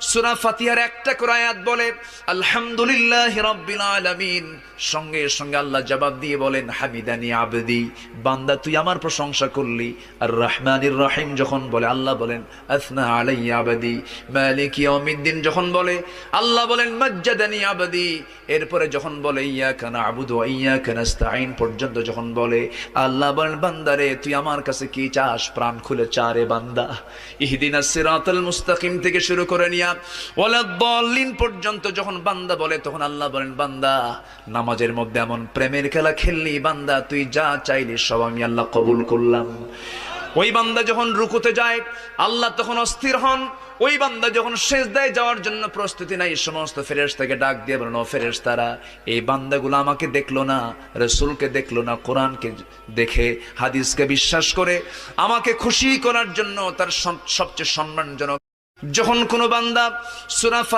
সূরা ফাতিহার একটা করে আয়াত বলে আলহামদুলিল্লাহি রাব্বিল আলামিন, সঙ্গে সঙ্গে আল্লাহ জবাব দিয়ে বলেন হামিদানি আবদি, বান্দা তুই আমার প্রশংসা করলি। আর রহমানির রহিম যখন বলে আল্লাহ বলেন আসনা আলাইয়া আবদি। মালিক ইয়াউমিদ্দিন যখন বলে আল্লাহ বলেন মাজ্জাদানি আবদি। এরপরে যখন বলে ইয়াকা না'বুদু ওয়া ইয়াকা নাস্তাঈন পর্যন্ত যখন বলে আল্লাহ বলেন বান্দারে তুই আমার কাছে কি চাস, প্রাণ খুলে চারে বান্দা। ইহদিনাস সিরাতাল মুস্তাকিম থেকে শুরু করে নিয়া ওয়ালাদ-দাল্লিন পর্যন্ত যখন বান্দা বলে তখন আল্লাহ বলেন বান্দা নামাজের মধ্যে এমন প্রেমের খেলা খেললি বান্দা, তুই যা চাইলি সব আমি আল্লাহ কবুল করলাম। ওই বান্দা যখন রুকুতে যায় আল্লাহ তখন অস্থির হন। ওই বান্দা যখন সিজদায় যাওয়ার জন্য প্রস্তুতি নাই, সমস্ত ফেরেশতাকে ডাক দিয়ে বলেন ও ফেরেশতারা, এই বান্দাগুলো আমাকে দেখলো না, রাসূলকে দেখলো না, কোরআনকে দেখে হাদিসকে বিশ্বাস করে আমাকে খুশি করার জন্য তার সবচেয়ে সম্মানজনক যখন কোনো বান্দা সূরা ফাতিহা